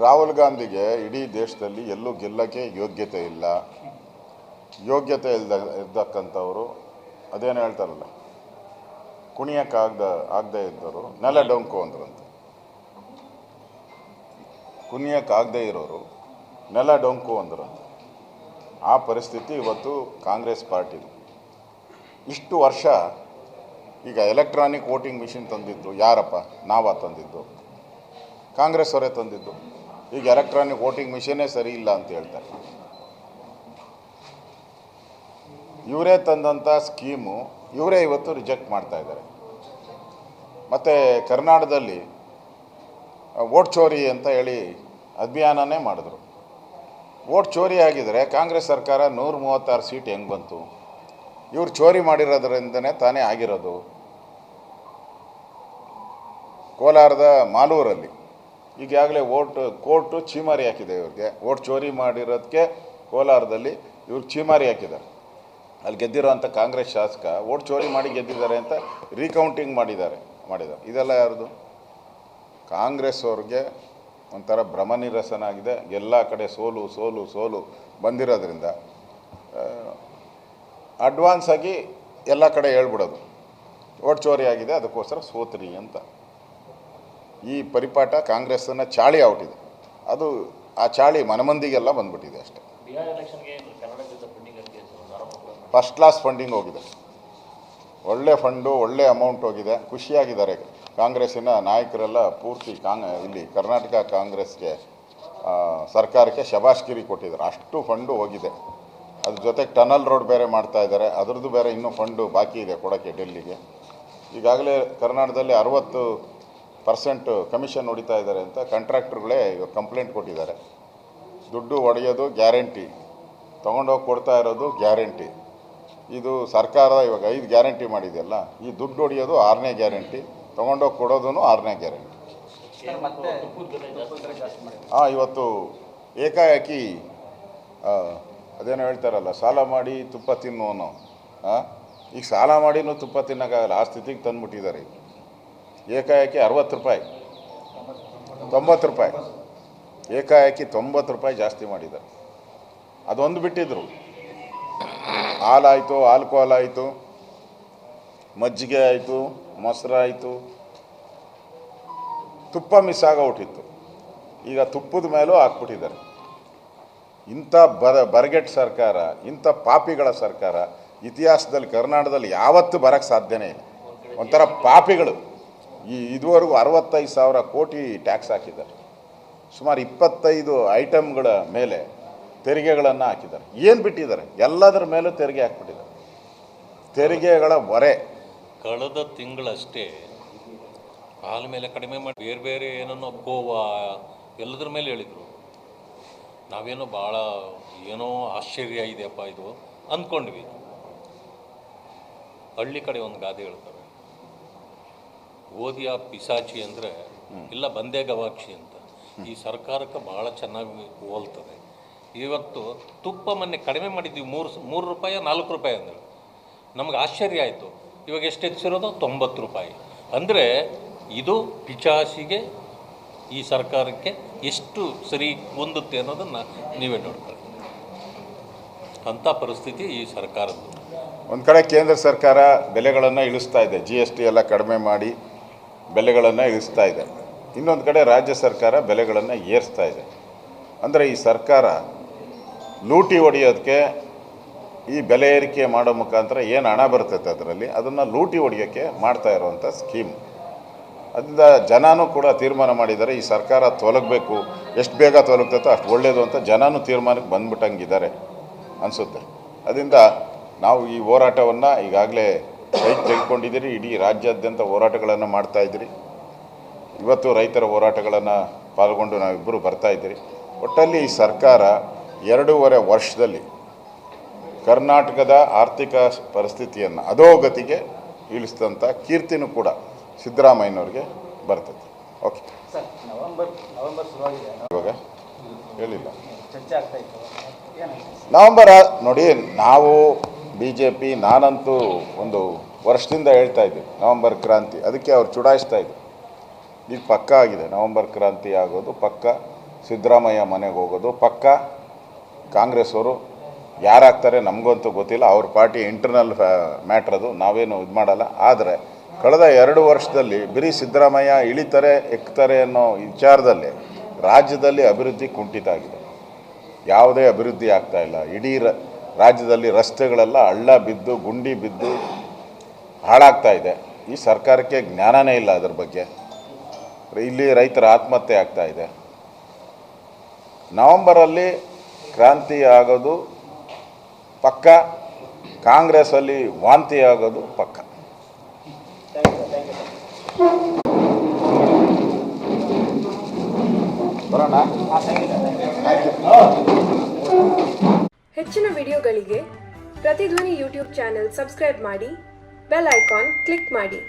ರಾಹುಲ್ ಗಾಂಧಿಗೆ ಇಡೀ ದೇಶದಲ್ಲಿ ಎಲ್ಲೂ ಗೆಲ್ಲಕ್ಕೆ ಯೋಗ್ಯತೆ ಇಲ್ಲ. ಯೋಗ್ಯತೆ ಇದ್ದಕ್ಕಂಥವರು ಅದೇನು ಹೇಳ್ತಾರಲ್ಲ, ಆಗದೇ ಇದ್ದವರು ನೆಲ ಡೊಂಕು ಅಂದ್ರಂತೆ. ಕುಣಿಯಕ್ಕಾಗದೇ ಇರೋರು ನೆಲ ಡೊಂಕು ಅಂದ್ರಂತೆ. ಆ ಪರಿಸ್ಥಿತಿ ಇವತ್ತು ಕಾಂಗ್ರೆಸ್ ಪಾರ್ಟಿದು. ಇಷ್ಟು ವರ್ಷ ಈಗ ಎಲೆಕ್ಟ್ರಾನಿಕ್ ವೋಟಿಂಗ್ ಮಿಷಿನ್ ತಂದಿದ್ದು ಯಾರಪ್ಪ? ನಾವಾ ತಂದಿದ್ದು? ಕಾಂಗ್ರೆಸ್ ಅವರೇ ತಂದಿದ್ದು. ಈಗ ಎಲೆಕ್ಟ್ರಾನಿಕ್ ವೋಟಿಂಗ್ ಮಿಷಿನ್ನೇ ಸರಿ ಇಲ್ಲ ಅಂತ ಹೇಳ್ತಾರೆ. ಇವರೇ ತಂದಂಥ ಸ್ಕೀಮು ಇವರೇ ಇವತ್ತು ರಿಜೆಕ್ಟ್ ಮಾಡ್ತಾ ಇದ್ದಾರೆ. ಮತ್ತು ಕರ್ನಾಟಕದಲ್ಲಿ ವೋಟ್ ಚೋರಿ ಅಂತ ಹೇಳಿ ಅಭಿಯಾನನೇ ಮಾಡಿದ್ರು. ವೋಟ್ ಚೋರಿ ಆಗಿದರೆ ಕಾಂಗ್ರೆಸ್ ಸರ್ಕಾರ 136 ಸೀಟ್ ಹೆಂಗೆ ಬಂತು? ಇವರು ಚೋರಿ ಮಾಡಿರೋದ್ರಿಂದನೇ ತಾನೇ ಆಗಿರೋದು. ಕೋಲಾರದ ಮಾಲೂರಲ್ಲಿ ಈಗಾಗಲೇ ಕೋರ್ಟು ಚೀಮಾರಿ ಹಾಕಿದೆ ಇವ್ರಿಗೆ. ವೋಟ್ ಚೋರಿ ಮಾಡಿರೋದಕ್ಕೆ ಕೋಲಾರದಲ್ಲಿ ಇವ್ರು ಚೀಮಾರಿ ಹಾಕಿದ್ದಾರೆ. ಅಲ್ಲಿ ಗೆದ್ದಿರೋಂಥ ಕಾಂಗ್ರೆಸ್ ಶಾಸಕ ವೋಟ್ ಚೋರಿ ಮಾಡಿ ಗೆದ್ದಿದ್ದಾರೆ ಅಂತ ರೀಕೌಂಟಿಂಗ್ ಮಾಡಿದ್ದಾರೆ. ಇದೆಲ್ಲ ಯಾರ್ದು? ಕಾಂಗ್ರೆಸ್ ಅವ್ರಿಗೆ ಒಂಥರ ಭ್ರಮನಿರಸನ ಆಗಿದೆ. ಎಲ್ಲ ಕಡೆ ಸೋಲು ಬಂದಿರೋದ್ರಿಂದ ಅಡ್ವಾನ್ಸ್ ಆಗಿ ಎಲ್ಲ ಕಡೆ ಹೇಳ್ಬಿಡೋದು ವೋಟ್ ಚೋರಿ ಆಗಿದೆ, ಅದಕ್ಕೋಸ್ಕರ ಸೋತ್ರಿ ಅಂತ. ಈ ಪರಿಪಾಠ ಕಾಂಗ್ರೆಸ್ಸನ್ನು ಚಾಳಿ ಔಟಿದೆ. ಅದು ಆ ಚಾಳಿ ಮನಮಂದಿಗೆಲ್ಲ ಬಂದ್ಬಿಟ್ಟಿದೆ ಅಷ್ಟೇ. ಫಸ್ಟ್ ಕ್ಲಾಸ್ ಫಂಡಿಂಗ್ ಹೋಗಿದೆ, ಒಳ್ಳೆ ಫಂಡು, ಒಳ್ಳೆ ಅಮೌಂಟ್ ಹೋಗಿದೆ. ಖುಷಿಯಾಗಿದ್ದಾರೆ ಕಾಂಗ್ರೆಸ್ಸಿನ ನಾಯಕರೆಲ್ಲ. ಪೂರ್ತಿ ಇಲ್ಲಿ ಕರ್ನಾಟಕ ಕಾಂಗ್ರೆಸ್ಗೆ ಸರ್ಕಾರಕ್ಕೆ ಶಬಾಷ್ಗಿರಿ ಕೊಟ್ಟಿದ್ದಾರೆ. ಅಷ್ಟು ಫಂಡು ಹೋಗಿದೆ. ಅದ್ರ ಜೊತೆಗೆ ಟನಲ್ ರೋಡ್ ಬೇರೆ ಮಾಡ್ತಾ ಇದ್ದಾರೆ. ಅದರದ್ದು ಬೇರೆ ಇನ್ನೂ ಫಂಡು ಬಾಕಿ ಇದೆ ಕೊಡೋಕ್ಕೆ ಡೆಲ್ಲಿಗೆ. ಈಗಾಗಲೇ ಕರ್ನಾಟಕದಲ್ಲಿ 60% ಕಮಿಷನ್ ಹೊಡಿತಾ ಇದ್ದಾರೆ ಅಂತ ಕಾಂಟ್ರಾಕ್ಟರ್ಗಳೇ ಇವಾಗ ಕಂಪ್ಲೇಂಟ್ ಕೊಟ್ಟಿದ್ದಾರೆ. ದುಡ್ಡು ಹೊಡೆಯೋದು ಗ್ಯಾರಂಟಿ, ತೊಗೊಂಡೋಗಿ ಕೊಡ್ತಾ ಇರೋದು ಗ್ಯಾರಂಟಿ. ಇದು ಸರ್ಕಾರ ಇವಾಗ 5 ಗ್ಯಾರಂಟಿ ಮಾಡಿದೆಯಲ್ಲ, ಈ ದುಡ್ಡು ಹೊಡೆಯೋದು 6ನೇ ಗ್ಯಾರಂಟಿ, ತೊಗೊಂಡೋಗಿ ಕೊಡೋದು 6ನೇ ಗ್ಯಾರಂಟಿ. ಇವತ್ತು ಏಕಾಏಕಿ ಅದೇನೋ ಹೇಳ್ತಾರಲ್ಲ, ಸಾಲ ಮಾಡಿ ತುಪ್ಪ ತಿನ್ನೋನು. ಈಗ ಸಾಲ ಮಾಡಿನೂ ತುಪ್ಪ ತಿನ್ನೋಕ್ಕಾಗಲ್ಲ, ಆ ಸ್ಥಿತಿಗೆ ತಂದುಬಿಟ್ಟಿದ್ದಾರೆ. ಏಕಾಏಕಿ 60 ರೂಪಾಯಿ, 90 ರೂಪಾಯಿ, ಏಕಾಏಕಿ 90 ರೂಪಾಯಿ ಜಾಸ್ತಿ ಮಾಡಿದ್ದಾರೆ. ಅದೊಂದು ಬಿಟ್ಟಿದ್ರು. ಹಾಲಾಯಿತು, ಆಲ್ಕೋಹಾಲ್ ಆಯಿತು, ಮಜ್ಜಿಗೆ ಆಯಿತು, ಮೊಸರಾಯಿತು, ತುಪ್ಪ ಮಿಸ್ ಆಗೋಗ್ಬಿಟ್ಟಿತ್ತು. ಈಗ ತುಪ್ಪದ ಮೇಲೂ ಹಾಕ್ಬಿಟ್ಟಿದ್ದಾರೆ. ಇಂಥ ಬರಗೆಟ್ಟ ಸರ್ಕಾರ, ಇಂಥ ಪಾಪಿಗಳ ಸರ್ಕಾರ ಇತಿಹಾಸದಲ್ಲಿ ಕರ್ನಾಟಕದಲ್ಲಿ ಯಾವತ್ತೂ ಬರೋಕ್ಕೆ ಸಾಧ್ಯನೇ ಇಲ್ಲ. ಒಂಥರ ಪಾಪಿಗಳು. ಇದುವರೆಗೂ 65,000 ಕೋಟಿ ಟ್ಯಾಕ್ಸ್ ಹಾಕಿದ್ದಾರೆ. ಸುಮಾರು 25 ಐಟಮ್ಗಳ ಮೇಲೆ ತೆರಿಗೆಗಳನ್ನು ಹಾಕಿದ್ದಾರೆ. ಏನು ಬಿಟ್ಟಿದ್ದಾರೆ? ಎಲ್ಲದರ ಮೇಲೂ ತೆರಿಗೆ ಹಾಕ್ಬಿಟ್ಟಿದ್ದಾರೆ. ತೆರಿಗೆಗಳ ಹೊರೆ. ಕಳೆದ ತಿಂಗಳಷ್ಟೇ ಹಾಲ ಮೇಲೆ ಕಡಿಮೆ ಮಾಡಿ ಬೇರೆ ಬೇರೆ ಏನನ್ನೋ ಗೋವಾ ಎಲ್ಲದ್ರ ಮೇಲೆ ಹೇಳಿದರು. ನಾವೇನೋ ಭಾಳ ಏನೋ ಆಶ್ಚರ್ಯ ಇದೆಯಪ್ಪ ಇದು ಅಂದ್ಕೊಂಡ್ವಿ. ಹಳ್ಳಿ ಕಡೆ ಒಂದು ಗಾದೆ ಹೇಳ್ತಾರೆ, ಓದಿಯ ಪಿಸಾಚಿ ಅಂದರೆ ಇಲ್ಲ ಬಂದೇ ಗವಾಕ್ಷಿ ಅಂತ. ಈ ಸರ್ಕಾರಕ್ಕೆ ಭಾಳ ಚೆನ್ನಾಗಿ ಹೋಲ್ತದೆ. ಇವತ್ತು ತುಪ್ಪ ಮೊನ್ನೆ ಕಡಿಮೆ ಮಾಡಿದ್ವಿ, 3 ರೂಪಾಯಿ 4 ರೂಪಾಯಿ ಅಂದರೆ ನಮಗೆ ಆಶ್ಚರ್ಯ ಆಯಿತು. ಇವಾಗ ಎಷ್ಟು ಹೆಚ್ಚಿರೋದು? 90 ರೂಪಾಯಿ. ಅಂದರೆ ಇದು ಪಿಚಾಸಿಗೆ ಈ ಸರ್ಕಾರಕ್ಕೆ ಎಷ್ಟು ಸರಿ ಹೊಂದುತ್ತೆ ಅನ್ನೋದನ್ನು ನೀವೇ ನೋಡ್ತಾರೆ. ಅಂಥ ಪರಿಸ್ಥಿತಿ ಈ ಸರ್ಕಾರದ್ದು. ಒಂದು ಕಡೆ ಕೇಂದ್ರ ಸರ್ಕಾರ ಬೆಲೆಗಳನ್ನು ಇಳಿಸ್ತಾ ಇದೆ, GST ಎಲ್ಲ ಕಡಿಮೆ ಮಾಡಿ ಬೆಲೆಗಳನ್ನು ಇಳಿಸ್ತಾ ಇದೆ. ಇನ್ನೊಂದು ಕಡೆ ರಾಜ್ಯ ಸರ್ಕಾರ ಬೆಲೆಗಳನ್ನು ಏರಿಸ್ತಾ ಇದೆ. ಅಂದರೆ ಈ ಸರ್ಕಾರ ಲೂಟಿ ಹೊಡೆಯೋದಕ್ಕೆ ಈ ಬೆಲೆ ಏರಿಕೆ ಮಾಡೋ ಮುಖಾಂತರ ಏನು ಹಣ ಬರ್ತೈತೆ ಅದರಲ್ಲಿ ಅದನ್ನು ಲೂಟಿ ಹೊಡೆಯೋಕ್ಕೆ ಮಾಡ್ತಾ ಇರೋವಂಥ ಸ್ಕೀಮ್. ಅದರಿಂದ ಜನನೂ ಕೂಡ ತೀರ್ಮಾನ ಮಾಡಿದ್ದಾರೆ, ಈ ಸರ್ಕಾರ ತೊಲಗಬೇಕು, ಎಷ್ಟು ಬೇಗ ತೊಲಗ್ತೈತೋ ಅಷ್ಟು ಒಳ್ಳೆಯದು ಅಂತ ಜನನೂ ತೀರ್ಮಾನಕ್ಕೆ ಬಂದ್ಬಿಟ್ಟಂಗಿದ್ದಾರೆ ಅನಿಸುತ್ತೆ. ಅದರಿಂದ ನಾವು ಈ ಹೋರಾಟವನ್ನು ಈಗಾಗಲೇ ತೆಗೆದುಕೊಂಡಿದ್ದೀರಿ. ಇಡೀ ರಾಜ್ಯಾದ್ಯಂತ ಹೋರಾಟಗಳನ್ನು ಮಾಡ್ತಾಯಿದ್ದೀರಿ. ಇವತ್ತು ರೈತರ ಹೋರಾಟಗಳನ್ನು ಪಾಲ್ಗೊಂಡು ನಾವಿಬ್ಬರು ಬರ್ತಾಯಿದ್ದೀರಿ. ಒಟ್ಟಲ್ಲಿ ಈ ಸರ್ಕಾರ 2.5 ವರ್ಷದಲ್ಲಿ ಕರ್ನಾಟಕದ ಆರ್ಥಿಕ ಪರಿಸ್ಥಿತಿಯನ್ನು ಅಧೋಗತಿಗೆ ಇಳಿಸಿದಂಥ ಕೀರ್ತಿನೂ ಕೂಡ ಸಿದ್ದರಾಮಯ್ಯನವ್ರಿಗೆ ಬರ್ತದೆ. ಓಕೆ ಸರ್, ನವೆಂಬರ್ ಶುರುವಾಗಿದೆ, ಇವಾಗ ಹೇಳಿಲ್ಲ ನವೆಂಬರ್ ನೋಡಿ. ನಾವು BJP, ನಾನಂತೂ ಒಂದು ವರ್ಷದಿಂದ ಹೇಳ್ತಾ ಇದ್ದೀವಿ ನವೆಂಬರ್ ಕ್ರಾಂತಿ. ಅದಕ್ಕೆ ಅವ್ರು ಚುಡಾಯಿಸ್ತಾ ಇದ್ರು. ಈಗ ಪಕ್ಕ ಆಗಿದೆ, ನವೆಂಬರ್ ಕ್ರಾಂತಿ ಆಗೋದು ಪಕ್ಕ. ಸಿದ್ದರಾಮಯ್ಯ ಮನೆಗೆ ಹೋಗೋದು ಪಕ್ಕ. ಕಾಂಗ್ರೆಸ್ ಅವರು ಯಾರಾಗ್ತಾರೆ ನಮಗಂತೂ ಗೊತ್ತಿಲ್ಲ, ಅವ್ರ ಪಾರ್ಟಿ ಇಂಟರ್ನಲ್ ಮ್ಯಾಟ್ರ್ ಅದು, ನಾವೇನು ಇದು ಮಾಡಲ್ಲ. ಆದರೆ ಕಳೆದ 2 ವರ್ಷದಲ್ಲಿ ಬರೀ ಸಿದ್ದರಾಮಯ್ಯ ಇಳಿತಾರೆ ಎಕ್ತಾರೆ ಅನ್ನೋ ವಿಚಾರದಲ್ಲಿ ರಾಜ್ಯದಲ್ಲಿ ಅಭಿವೃದ್ಧಿ ಕುಂಠಿತ ಆಗಿದೆ. ಯಾವುದೇ ಅಭಿವೃದ್ಧಿ ಆಗ್ತಾಯಿಲ್ಲ. ಇಡೀ ರಾಜ್ಯದಲ್ಲಿ ರಸ್ತೆಗಳೆಲ್ಲ ಹಳ್ಳ ಬಿದ್ದು ಗುಂಡಿ ಬಿದ್ದು ಹಾಳಾಗ್ತಾ ಇದೆ. ಈ ಸರ್ಕಾರಕ್ಕೆ ಜ್ಞಾನನೇ ಇಲ್ಲ ಅದ್ರ ಬಗ್ಗೆ. ಇಲ್ಲಿ ರೈತರ ಆತ್ಮಹತ್ಯೆ ಆಗ್ತಾ ಇದೆ. ನವಂಬರಲ್ಲಿ ಕ್ರಾಂತಿ ಆಗೋದು ಪಕ್ಕ, ಕಾಂಗ್ರೆಸ್ಸಲ್ಲಿ ವಾಂತಿ ಆಗೋದು ಪಕ್ಕ. ಬರೋಣ. ಹೆಚ್ಚಿನ ವಿಡಿಯೋಗಳಿಗೆ ಪ್ರತಿಧ್ವನಿ ಯೂಟ್ಯೂಬ್ ಚಾನೆಲ್ ಸಬ್ಸ್ಕ್ರೈಬ್ ಮಾಡಿ, ಬೆಲ್ ಐಕಾನ್ ಕ್ಲಿಕ್ ಮಾಡಿ.